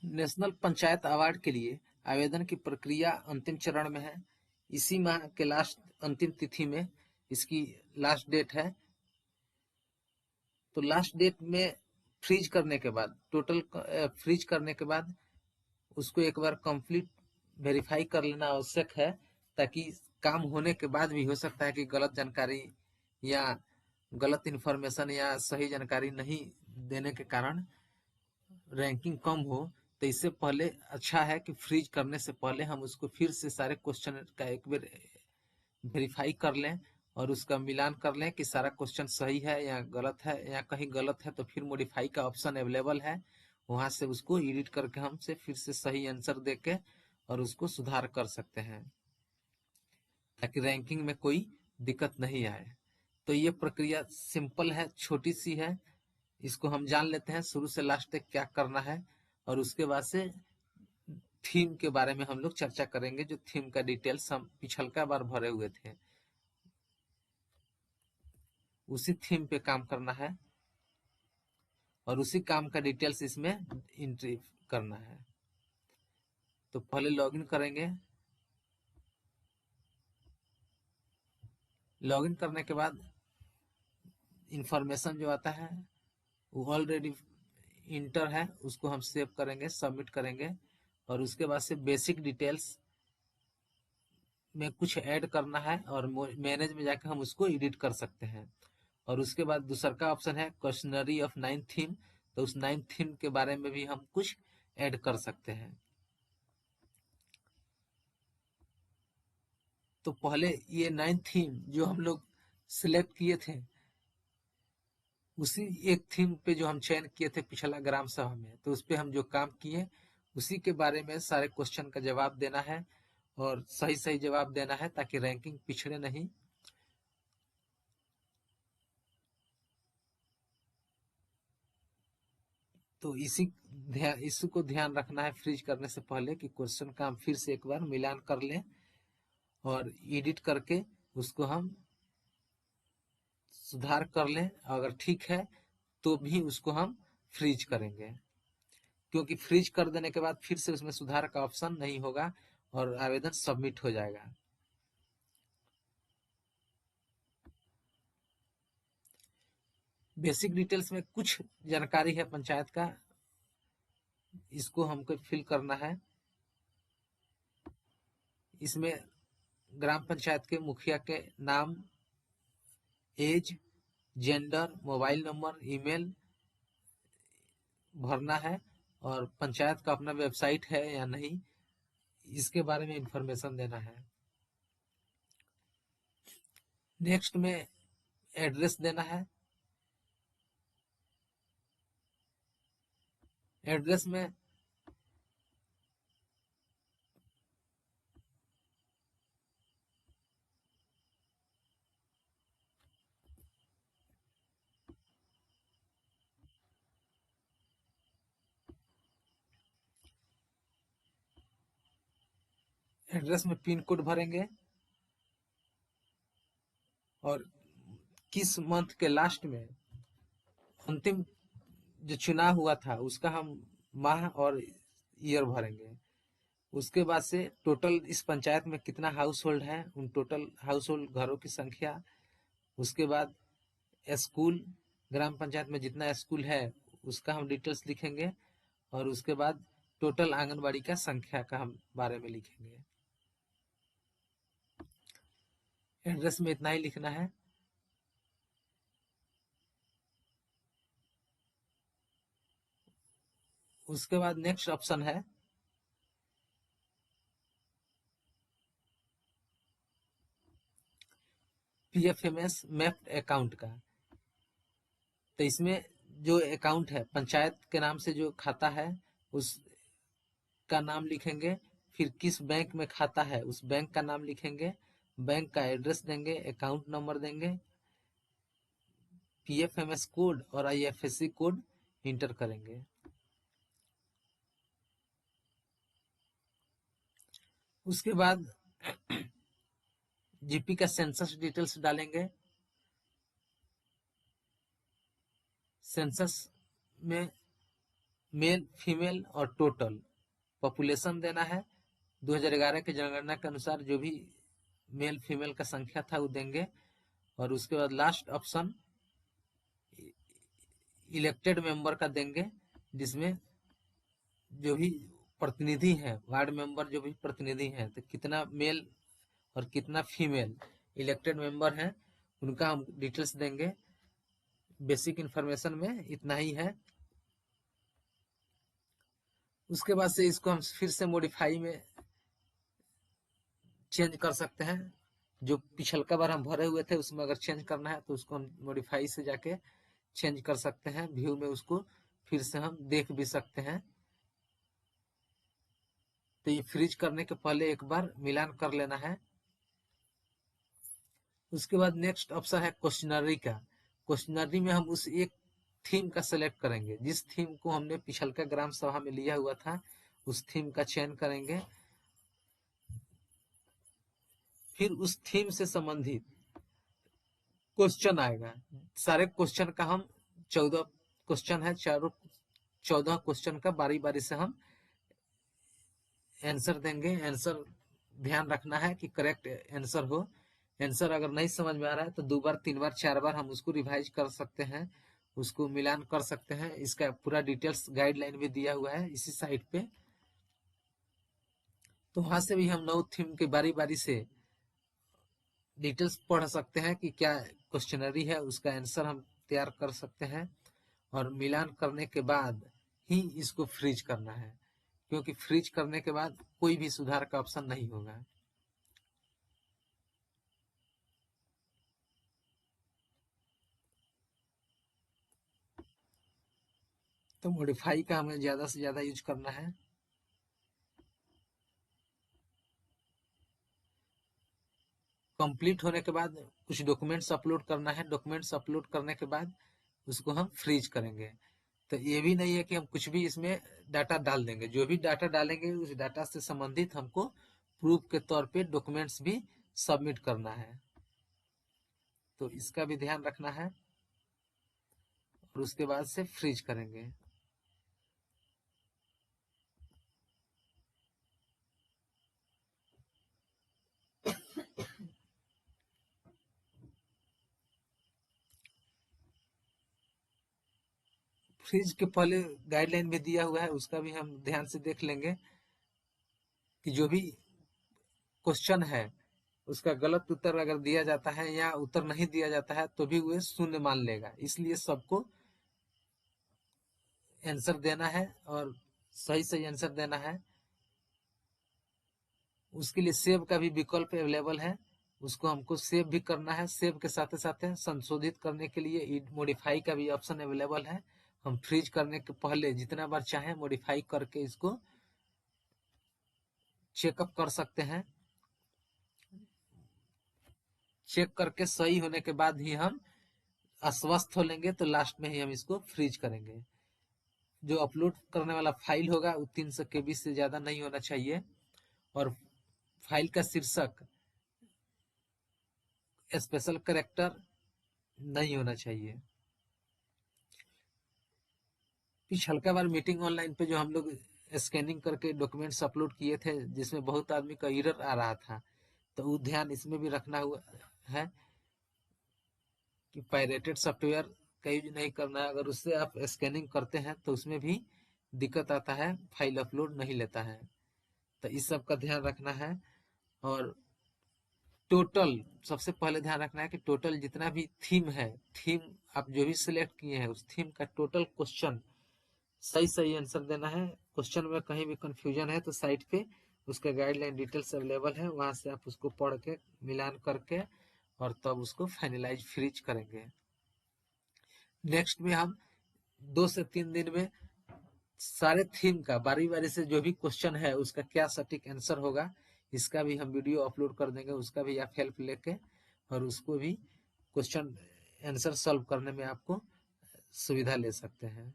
National panchayat award के लिए आवेदन की प्रक्रिया अंतिम चरण में है। इसी माह के अंतिम तिथि में इसकी लास्ट डेट है। तो लास्ट डेट में फ्रीज करने के बाद फ्रीज करने के बाद उसको एक बार कंप्लीट वेरीफाई कर लेना आवश्यक है, ताकि काम होने के बाद भी हो सकता है कि गलत जानकारी या गलत इन्फॉर्मेशन या सही जानकारी नहीं देने के कारण रैंकिंग कम हो। तो इससे पहले अच्छा है कि फ्रीज करने से पहले हम उसको फिर से सारे क्वेश्चन का एक बार वेरीफाई कर लें और उसका मिलान कर लें कि सारा क्वेश्चन सही है या गलत है, या कहीं गलत है तो फिर मॉडिफाई का ऑप्शन अवेलेबल है, वहां से उसको एडिट करके हमसे फिर से सही आंसर देके और उसको सुधार कर सकते हैं, ताकि रैंकिंग में कोई दिक्कत नहीं आए। तो ये प्रक्रिया सिंपल है, छोटी सी है। इसको हम जान लेते हैं शुरू से लास्ट तक क्या करना है, और उसके बाद से थीम के बारे में हम लोग चर्चा करेंगे, जो थीम का डिटेल्स हम पिछलका बार भरे हुए थे, उसी थीम पे काम करना है और उसी काम का डिटेल्स इसमें एंट्री करना है। तो पहले लॉगिन करेंगे। लॉगिन करने के बाद इंफॉर्मेशन जो आता है वो ऑलरेडी इंटर है, उसको हम सेव करेंगे, सबमिट करेंगे, और उसके बाद से बेसिक डिटेल्स में कुछ ऐड करना है और मैनेज में जाकर हम उसको एडिट कर सकते हैं। और उसके बाद दूसरा का ऑप्शन है क्वेश्चनरी ऑफ 9th थीम, तो उस 9th थीम के बारे में भी हम कुछ ऐड कर सकते हैं। तो पहले ये 9th थीम जो हम लोग सिलेक्ट किए थे, उसी एक थीम पे जो हम चयन किए थे पिछला ग्राम सभा में, तो उस पर हम जो काम किए उसी के बारे में सारे क्वेश्चन का जवाब देना है और सही सही जवाब देना है, ताकि रैंकिंग पिछड़े नहीं। तो इसको ध्यान रखना है फ्रीज करने से पहले कि क्वेश्चन का हम फिर से एक बार मिलान कर लें और एडिट करके उसको हम सुधार कर लें। अगर ठीक है तो भी उसको हम फ्रीज करेंगे, क्योंकि फ्रीज कर देने के बाद फिर से उसमें सुधार का ऑप्शन नहीं होगा और आवेदन सबमिट हो जाएगा। बेसिक डिटेल्स में कुछ जानकारी है पंचायत का, इसको हमको फिल करना है। इसमें ग्राम पंचायत के मुखिया के नाम, age, gender, mobile number, email भरना है, और पंचायत का अपना वेबसाइट है या नहीं, इसके बारे में इंफॉर्मेशन देना है। नेक्स्ट में एड्रेस देना है। एड्रेस में पिन कोड भरेंगे और किस मंथ के लास्ट में अंतिम जो चुनाव हुआ था उसका हम माह और ईयर भरेंगे। उसके बाद से टोटल इस पंचायत में कितना हाउस होल्ड है, उन टोटल हाउस होल्ड घरों की संख्या। उसके बाद स्कूल, ग्राम पंचायत में जितना स्कूल है उसका हम डिटेल्स लिखेंगे, और उसके बाद टोटल आंगनबाड़ी का संख्या का हम बारे में लिखेंगे। एड्रेस में इतना ही लिखना है। उसके बाद नेक्स्ट ऑप्शन है पीएफएमएस मैप्ड अकाउंट का। तो इसमें जो अकाउंट है पंचायत के नाम से जो खाता है उसका नाम लिखेंगे, फिर किस बैंक में खाता है उस बैंक का नाम लिखेंगे, बैंक का एड्रेस देंगे, अकाउंट नंबर देंगे, पीएफएमएस कोड और आईएफएससी कोड इंटर करेंगे। उसके बाद जीपी का सेंसस डिटेल्स डालेंगे। सेंसस में मेल फीमेल और टोटल पॉपुलेशन देना है। 2011 की जनगणना के अनुसार जो भी मेल फीमेल का संख्या था वो देंगे। और उसके बाद लास्ट ऑप्शन इलेक्टेड मेंबर का देंगे, जिसमें जो भी प्रतिनिधि हैं, वार्ड मेंबर जो भी प्रतिनिधि हैं, तो कितना मेल और कितना फीमेल इलेक्टेड मेंबर हैं उनका हम डिटेल्स देंगे। बेसिक इंफॉर्मेशन में इतना ही है। उसके बाद से इसको हम फिर से मॉडिफाई में चेंज कर सकते हैं। जो पिछलका बार हम भरे हुए थे उसमें अगर चेंज करना है तो उसको हम मॉडिफाई से जाके चेंज कर सकते हैं। व्यू में उसको फिर से हम देख भी सकते हैं। तो ये फ्रीज करने के पहले एक बार मिलान कर लेना है। उसके बाद नेक्स्ट ऑप्शन है क्वेश्चनरी का। क्वेश्चनरी में हम उस एक थीम का सेलेक्ट करेंगे जिस थीम को हमने पिछलका ग्राम सभा में लिया हुआ था, उस थीम का चयन करेंगे। फिर उस थीम से संबंधित क्वेश्चन आएगा। सारे क्वेश्चन का हम 14 क्वेश्चन है, चारों 14 क्वेश्चन का बारी बारी से हम आंसर देंगे। आंसर ध्यान रखना है कि करेक्ट आंसर हो। आंसर अगर नहीं समझ में आ रहा है तो 2 बार 3 बार 4 बार हम उसको रिवाइज कर सकते हैं, उसको मिलान कर सकते हैं। इसका पूरा डिटेल्स गाइडलाइन भी दिया हुआ है इसी साइट पे। तो वहां से भी हम नौ थीम के बारी बारी से डिटेल्स पढ़ सकते हैं कि क्या क्वेश्चनरी है, उसका आंसर हम तैयार कर सकते हैं। और मिलान करने के बाद ही इसको फ्रीज करना है, क्योंकि फ्रीज करने के बाद कोई भी सुधार का ऑप्शन नहीं होगा। तो मॉडिफाई का हमें ज्यादा से ज्यादा यूज करना है। कंप्लीट होने के बाद कुछ डॉक्यूमेंट्स अपलोड करना है। डॉक्यूमेंट्स अपलोड करने के बाद उसको हम फ्रीज करेंगे। तो ये भी नहीं है कि हम कुछ भी इसमें डाटा डाल देंगे। जो भी डाटा डालेंगे उस डाटा से संबंधित हमको प्रूफ के तौर पे डॉक्यूमेंट्स भी सबमिट करना है। तो इसका भी ध्यान रखना है। और उसके बाद से फ्रीज करेंगे। फ्रीज के पहले गाइडलाइन भी दिया हुआ है, उसका भी हम ध्यान से देख लेंगे कि जो भी क्वेश्चन है उसका गलत उत्तर अगर दिया जाता है या उत्तर नहीं दिया जाता है तो भी वह शून्य मान लेगा। इसलिए सबको आंसर देना है और सही सही आंसर देना है। उसके लिए सेव का भी विकल्प अवेलेबल है, उसको हमको सेव भी करना है। सेव के साथ साथ संशोधित करने के लिए मॉडिफाई का भी ऑप्शन अवेलेबल है। हम फ्रीज करने के पहले जितना बार चाहें मॉडिफाई करके इसको चेकअप कर सकते हैं। चेक करके सही होने के बाद ही हम आश्वस्त हो लेंगे, तो लास्ट में ही हम इसको फ्रीज करेंगे। जो अपलोड करने वाला फाइल होगा वो 300 KB से ज्यादा नहीं होना चाहिए। और फाइल का शीर्षक स्पेशल कैरेक्टर नहीं होना चाहिए। पिछलका बार मीटिंग ऑनलाइन पे जो हम लोग स्कैनिंग करके डॉक्यूमेंट्स अपलोड किए थे जिसमें बहुत आदमी का एरर आ रहा था, तो वो ध्यान इसमें भी रखना हुआ है कि पायरेटेड सॉफ्टवेयर का यूज नहीं करना है। अगर उससे आप स्कैनिंग करते हैं तो उसमें भी दिक्कत आता है, फाइल अपलोड नहीं लेता है। तो इस सब का ध्यान रखना है। और टोटल सबसे पहले ध्यान रखना है कि टोटल जितना भी थीम है, थीम आप जो भी सिलेक्ट किए हैं उस थीम का टोटल क्वेश्चन सही सही आंसर देना है। क्वेश्चन में कहीं भी कंफ्यूजन है तो साइट पे उसका गाइडलाइन डिटेल्स अवेलेबल है, वहां से आप उसको पढ़ के मिलान करके और तब उसको फाइनलाइज फ्रीज करेंगे। नेक्स्ट में हम 2 से 3 दिन में सारे थीम का बारी बारी से जो भी क्वेश्चन है उसका क्या सटीक आंसर होगा, इसका भी हम वीडियो अपलोड कर देंगे। उसका भी आप हेल्प लेके और उसको भी क्वेश्चन आंसर सॉल्व करने में आपको सुविधा ले सकते हैं।